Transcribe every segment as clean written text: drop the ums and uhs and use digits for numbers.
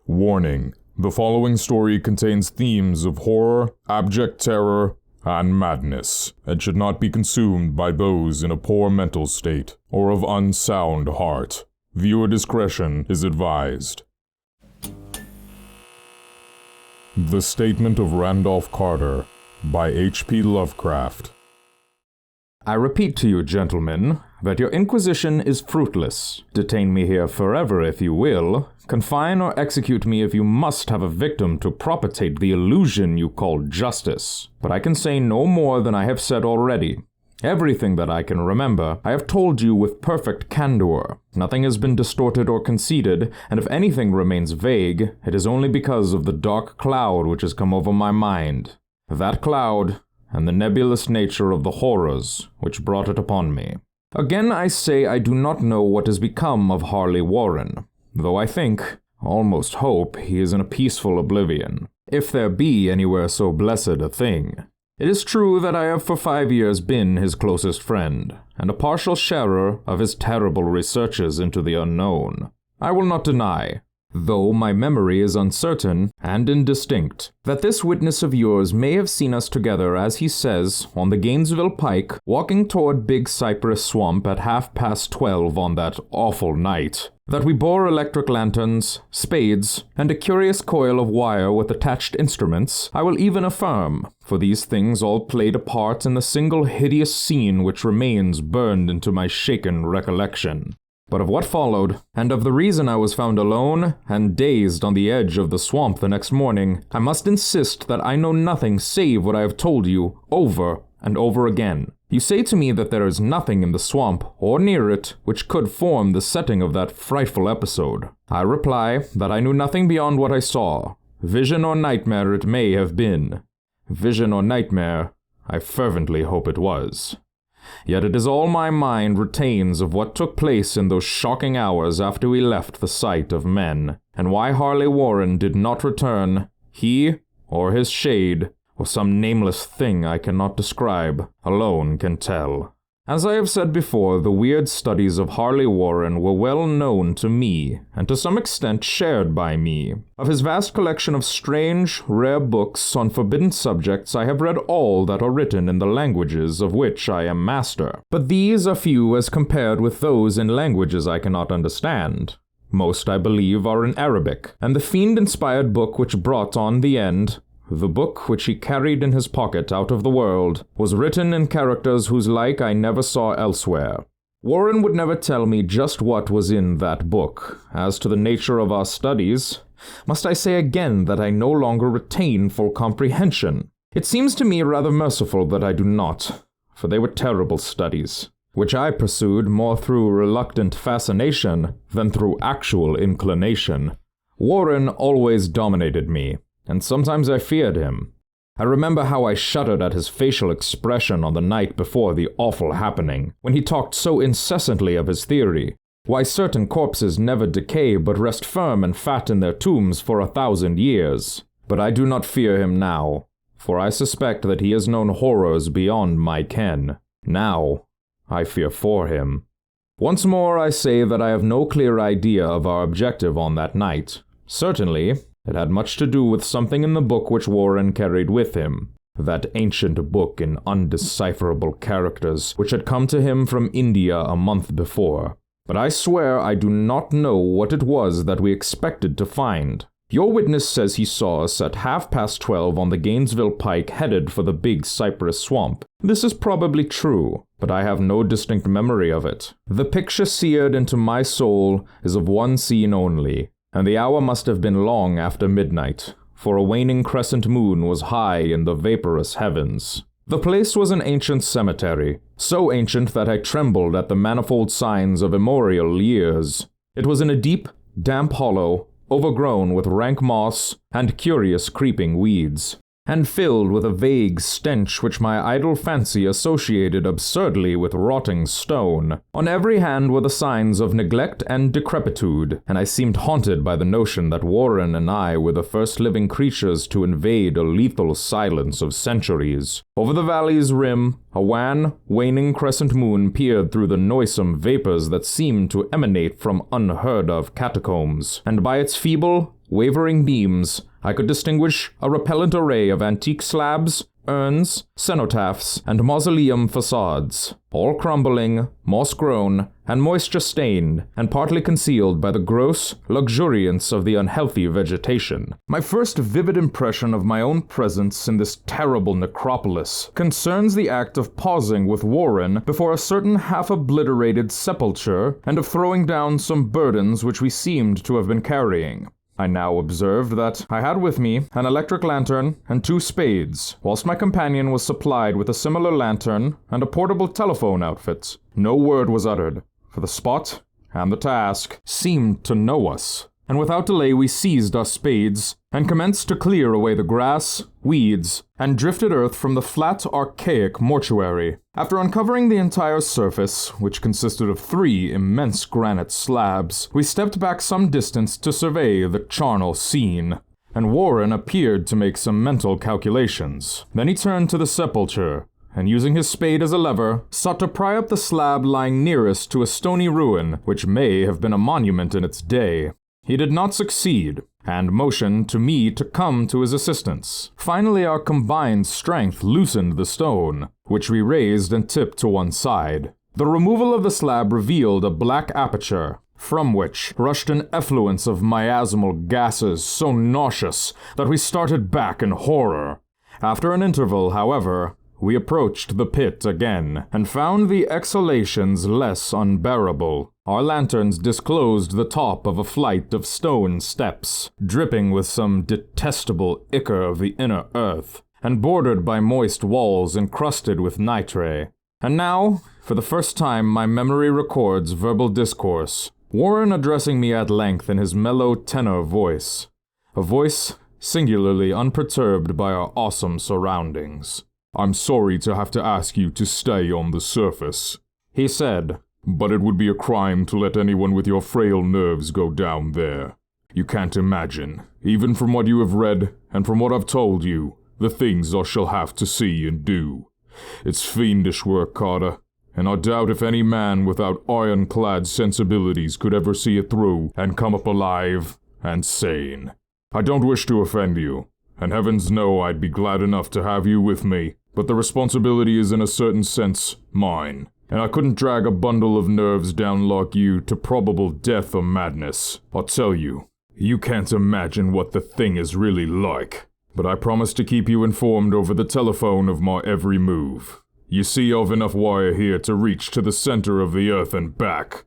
Warning: the following story contains themes of horror, abject terror, and madness, and should not be consumed by those in a poor mental state or of unsound heart. Viewer discretion is advised. The Statement of Randolph Carter by H.P. Lovecraft. I repeat to you, gentlemen, that your inquisition is fruitless. Detain me here forever if you will. Confine or execute me if you must have a victim to propitiate the illusion you call justice. But I can say no more than I have said already. Everything that I can remember, I have told you with perfect candor. Nothing has been distorted or conceded, and if anything remains vague, it is only because of the dark cloud which has come over my mind. That cloud, and the nebulous nature of the horrors which brought it upon me. Again I say I do not know what has become of Harley Warren, though I think, almost hope, he is in a peaceful oblivion, if there be anywhere so blessed a thing. It is true that I have for 5 years been his closest friend, and a partial sharer of his terrible researches into the unknown. I will not deny, though my memory is uncertain and indistinct, that this witness of yours may have seen us together, as he says, on the Gainesville Pike, walking toward Big Cypress Swamp at 12:30 on that awful night. That we bore electric lanterns, spades, and a curious coil of wire with attached instruments, I will even affirm, for these things all played a part in the single hideous scene which remains burned into my shaken recollection. But of what followed, and of the reason I was found alone and dazed on the edge of the swamp the next morning, I must insist that I know nothing save what I have told you over and over again. You say to me that there is nothing in the swamp or near it which could form the setting of that frightful episode. I reply that I knew nothing beyond what I saw. Vision or nightmare it may have been. Vision or nightmare, I fervently hope it was. Yet it is all my mind retains of what took place in those shocking hours after we left the sight of men, and why Harley Warren did not return, he, or his shade, or some nameless thing I cannot describe, alone can tell. As I have said before, the weird studies of Harley Warren were well known to me, and to some extent shared by me. Of his vast collection of strange, rare books on forbidden subjects, I have read all that are written in the languages of which I am master. But these are few as compared with those in languages I cannot understand. Most, I believe, are in Arabic, and the fiend-inspired book which brought on the end, the book which he carried in his pocket out of the world, was written in characters whose like I never saw elsewhere. Warren would never tell me just what was in that book. As to the nature of our studies, must I say again that I no longer retain full comprehension? It seems to me rather merciful that I do not, for they were terrible studies, which I pursued more through reluctant fascination than through actual inclination. Warren always dominated me, and sometimes I feared him. I remember how I shuddered at his facial expression on the night before the awful happening, when he talked so incessantly of his theory, why certain corpses never decay but rest firm and fat in their tombs for 1,000 years. But I do not fear him now, for I suspect that he has known horrors beyond my ken. Now, I fear for him. Once more I say that I have no clear idea of our objective on that night. Certainly, it had much to do with something in the book which Warren carried with him, that ancient book in undecipherable characters which had come to him from India a month before. But I swear I do not know what it was that we expected to find. Your witness says he saw us at 12:30 on the Gainesville Pike headed for the Big Cypress Swamp. This is probably true, but I have no distinct memory of it. The picture seared into my soul is of one scene only, and the hour must have been long after midnight, for a waning crescent moon was high in the vaporous heavens. The place was an ancient cemetery, so ancient that I trembled at the manifold signs of immemorial years. It was in a deep, damp hollow, overgrown with rank moss and curious creeping weeds, and filled with a vague stench which my idle fancy associated absurdly with rotting stone. On every hand were the signs of neglect and decrepitude, and I seemed haunted by the notion that Warren and I were the first living creatures to invade a lethal silence of centuries. Over the valley's rim, a wan, waning crescent moon peered through the noisome vapors that seemed to emanate from unheard-of catacombs, and by its feeble, wavering beams, I could distinguish a repellent array of antique slabs, urns, cenotaphs, and mausoleum facades, all crumbling, moss-grown, and moisture-stained, and partly concealed by the gross luxuriance of the unhealthy vegetation. My first vivid impression of my own presence in this terrible necropolis concerns the act of pausing with Warren before a certain half-obliterated sepulchre and of throwing down some burdens which we seemed to have been carrying. I now observed that I had with me an electric lantern and 2 spades, whilst my companion was supplied with a similar lantern and a portable telephone outfit. No word was uttered, for the spot and the task seemed to know us, and without delay we seized our spades and commenced to clear away the grass, weeds, and drifted earth from the flat, archaic mortuary. After uncovering the entire surface, which consisted of 3 immense granite slabs, we stepped back some distance to survey the charnel scene, and Warren appeared to make some mental calculations. Then he turned to the sepulchre, and using his spade as a lever, sought to pry up the slab lying nearest to a stony ruin, which may have been a monument in its day. He did not succeed, and motioned to me to come to his assistance. Finally, our combined strength loosened the stone, which we raised and tipped to one side. The removal of the slab revealed a black aperture, from which rushed an effluence of miasmal gases so nauseous that we started back in horror. After an interval, however, we approached the pit again, and found the exhalations less unbearable. Our lanterns disclosed the top of a flight of stone steps, dripping with some detestable ichor of the inner earth, and bordered by moist walls encrusted with nitre. And now, for the first time, my memory records verbal discourse, Warren addressing me at length in his mellow tenor voice, a voice singularly unperturbed by our awesome surroundings. "I'm sorry to have to ask you to stay on the surface," he said, "but it would be a crime to let anyone with your frail nerves go down there. You can't imagine, even from what you have read and from what I've told you, the things I shall have to see and do. It's fiendish work, Carter, and I doubt if any man without ironclad sensibilities could ever see it through and come up alive and sane. I don't wish to offend you, and heavens know I'd be glad enough to have you with me, but the responsibility is in a certain sense mine, and I couldn't drag a bundle of nerves down like you to probable death or madness. I'll tell you, you can't imagine what the thing is really like, but I promise to keep you informed over the telephone of my every move. You see, I've enough wire here to reach to the center of the earth and back."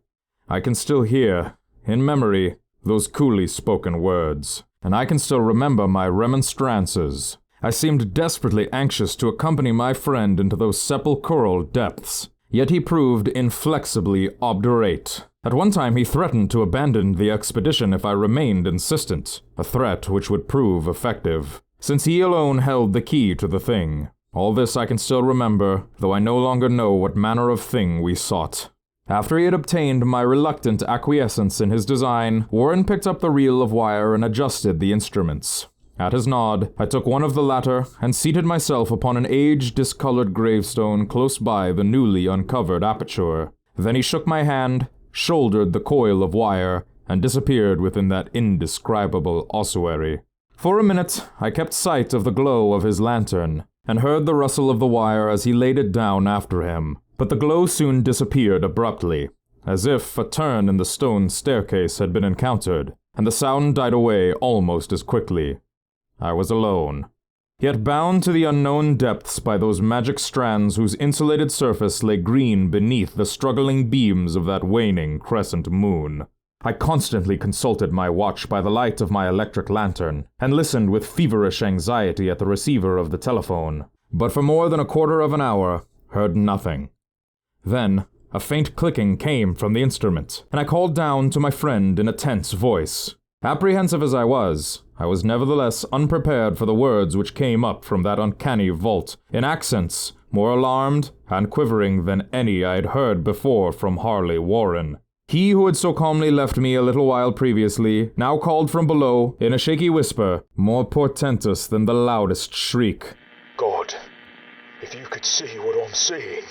I can still hear, in memory, those coolly spoken words, and I can still remember my remonstrances. I seemed desperately anxious to accompany my friend into those sepulchral depths, yet he proved inflexibly obdurate. At one time he threatened to abandon the expedition if I remained insistent, a threat which would prove effective, since he alone held the key to the thing. All this I can still remember, though I no longer know what manner of thing we sought. After he had obtained my reluctant acquiescence in his design, Warren picked up the reel of wire and adjusted the instruments. At his nod, I took one of the latter and seated myself upon an age-discolored gravestone close by the newly uncovered aperture. Then he shook my hand, shouldered the coil of wire, and disappeared within that indescribable ossuary. For a minute, I kept sight of the glow of his lantern, and heard the rustle of the wire as he laid it down after him. But the glow soon disappeared abruptly, as if a turn in the stone staircase had been encountered, and the sound died away almost as quickly. I was alone, yet bound to the unknown depths by those magic strands whose insulated surface lay green beneath the struggling beams of that waning crescent moon. I constantly consulted my watch by the light of my electric lantern, and listened with feverish anxiety at the receiver of the telephone, but for more than a quarter of an hour, heard nothing. Then, a faint clicking came from the instrument, and I called down to my friend in a tense voice. Apprehensive as I was nevertheless unprepared for the words which came up from that uncanny vault, in accents more alarmed and quivering than any I had heard before from Harley Warren. He who had so calmly left me a little while previously, now called from below, in a shaky whisper, more portentous than the loudest shriek. "God, if you could see what I'm seeing."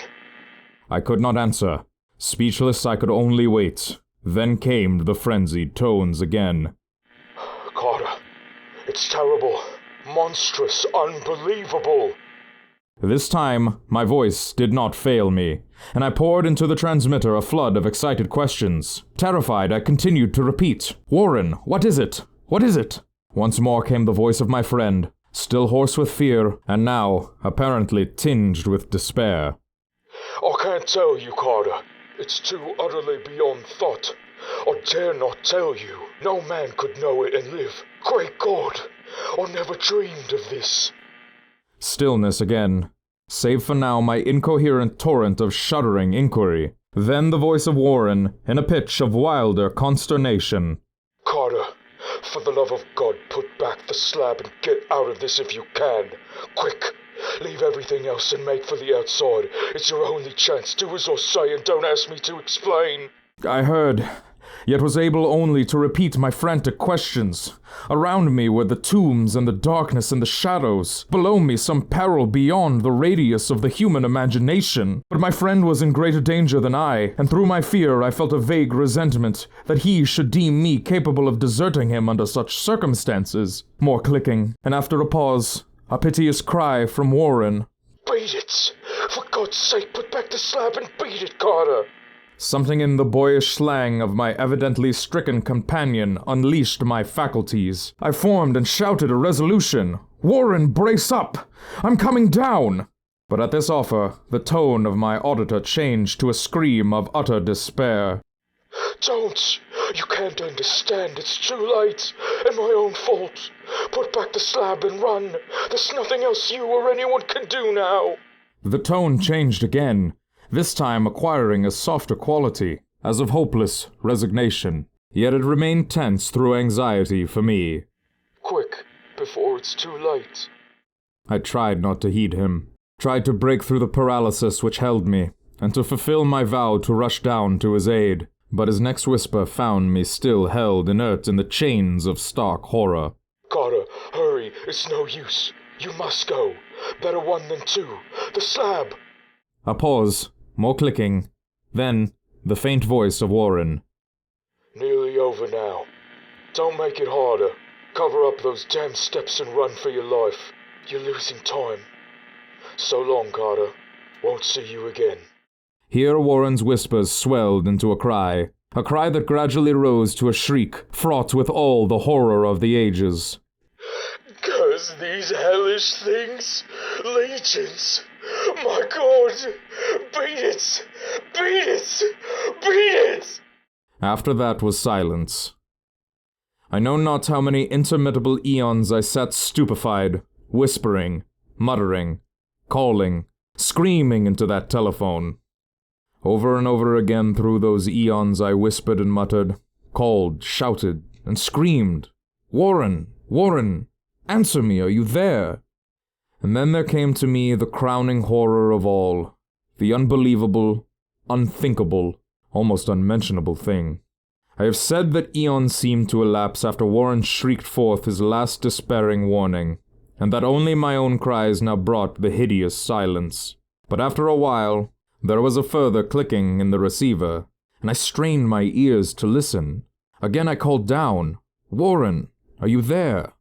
I could not answer. Speechless, I could only wait. Then came the frenzied tones again. "Carter, It's terrible, monstrous, unbelievable. This time, my voice did not fail me, and I poured into the transmitter a flood of excited questions. Terrified, I continued to repeat, "Warren, what is it? What is it?" Once more came the voice of my friend, still hoarse with fear, and now, apparently tinged with despair. I can't tell you, Carter. It's too utterly beyond thought. I dare not tell you. No man could know it and live. Great God, I never dreamed of this. Stillness again, save for now my incoherent torrent of shuddering inquiry. Then the voice of Warren, in a pitch of wilder consternation. Carter, for the love of God, put back the slab and get out of this if you can. Quick, leave everything else and make for the outside. It's your only chance. Do as I say and don't ask me to explain. I heard, yet was able only to repeat my frantic questions. Around me were the tombs and the darkness and the shadows. Below me some peril beyond the radius of the human imagination. But my friend was in greater danger than I, and through my fear I felt a vague resentment that he should deem me capable of deserting him under such circumstances. More clicking, and after a pause, a piteous cry from Warren. Beat it! For God's sake, put back the slab and beat it, Carter! Something in the boyish slang of my evidently stricken companion unleashed my faculties. I formed and shouted a resolution. "Warren, brace up! I'm coming down!" But at this offer, the tone of my auditor changed to a scream of utter despair. Don't! You can't understand. It's too late. And my own fault. Put back the slab and run. There's nothing else you or anyone can do now. The tone changed again, this time acquiring a softer quality, as of hopeless resignation. Yet it remained tense through anxiety for me. Quick, before it's too late. I tried not to heed him, tried to break through the paralysis which held me, and to fulfill my vow to rush down to his aid. But his next whisper found me still held inert in the chains of stark horror. Carter, hurry, it's no use. You must go. Better one than two. The slab. A pause, more clicking, then the faint voice of Warren. Nearly over now. Don't make it harder. Cover up those damn steps and run for your life. You're losing time. So long, Carter. Won't see you again. Here Warren's whispers swelled into a cry that gradually rose to a shriek, fraught with all the horror of the ages. Curse these hellish things! Legions! My God! Beat it! Beat it! Beat it! After that was silence. I know not how many interminable eons I sat stupefied, whispering, muttering, calling, screaming into that telephone. Over and over again through those eons I whispered and muttered, called, shouted, and screamed, "Warren! Warren! Answer me, are you there?" And then there came to me the crowning horror of all, the unbelievable, unthinkable, almost unmentionable thing. I have said that eons seemed to elapse after Warren shrieked forth his last despairing warning, and that only my own cries now brought the hideous silence. But after a while, there was a further clicking in the receiver, and I strained my ears to listen. Again I called down, "Warren, are you there?"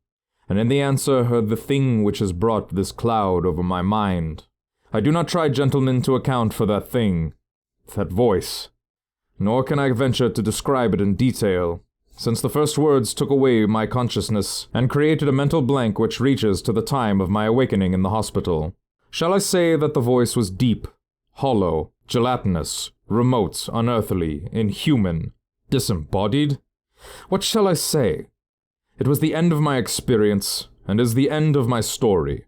And in the answer heard the thing which has brought this cloud over my mind. I do not try, gentlemen, to account for that thing, that voice, nor can I venture to describe it in detail, since the first words took away my consciousness and created a mental blank which reaches to the time of my awakening in the hospital. Shall I say that the voice was deep, hollow, gelatinous, remote, unearthly, inhuman, disembodied? What shall I say? It was the end of my experience, and is the end of my story.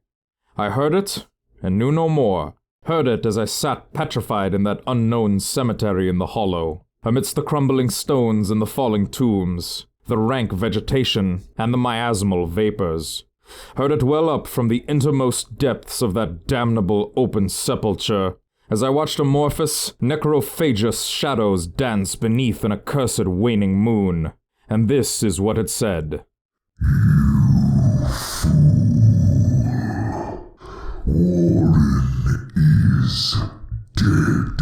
I heard it, and knew no more, heard it as I sat petrified in that unknown cemetery in the hollow, amidst the crumbling stones and the falling tombs, the rank vegetation, and the miasmal vapors. Heard it well up from the innermost depths of that damnable open sepulchre, as I watched amorphous, necrophagous shadows dance beneath an accursed waning moon. And this is what it said. Warren is dead.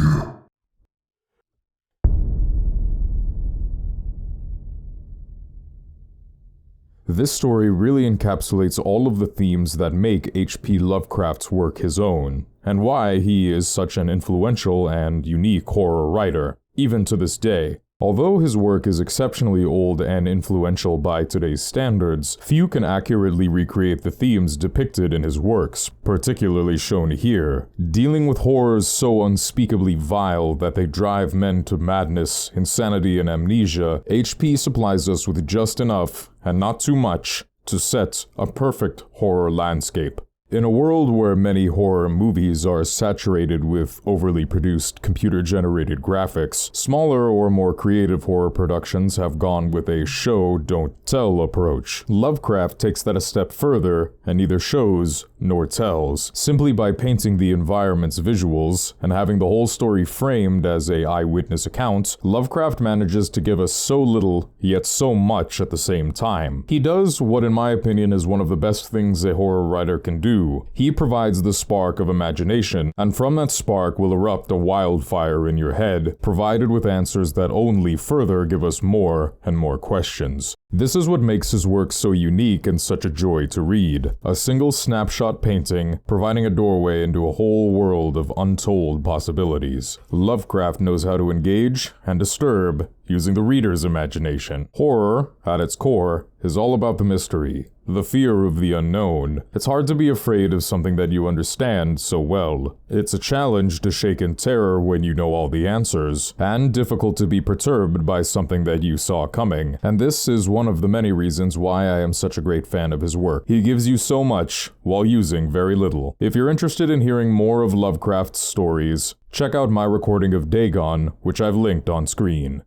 This story really encapsulates all of the themes that make H.P. Lovecraft's work his own, and why he is such an influential and unique horror writer, even to this day. Although his work is exceptionally old and influential by today's standards, few can accurately recreate the themes depicted in his works, particularly shown here. Dealing with horrors so unspeakably vile that they drive men to madness, insanity, and amnesia, H.P. supplies us with just enough, and not too much, to set a perfect horror landscape. In a world where many horror movies are saturated with overly produced computer-generated graphics, smaller or more creative horror productions have gone with a show, don't tell approach. Lovecraft takes that a step further and neither shows nor tells. Simply by painting the environment's visuals and having the whole story framed as an eyewitness account, Lovecraft manages to give us so little, yet so much at the same time. He does what in my opinion is one of the best things a horror writer can do. He provides the spark of imagination, and from that spark will erupt a wildfire in your head, provided with answers that only further give us more and more questions. This is what makes his work so unique and such a joy to read. A single snapshot painting, providing a doorway into a whole world of untold possibilities. Lovecraft knows how to engage and disturb using the reader's imagination. Horror, at its core, is all about the mystery, the fear of the unknown. It's hard to be afraid of something that you understand so well. It's a challenge to shake in terror when you know all the answers, and difficult to be perturbed by something that you saw coming. And this is one of the many reasons why I am such a great fan of his work. He gives you so much while using very little. If you're interested in hearing more of Lovecraft's stories, check out my recording of Dagon, which I've linked on screen.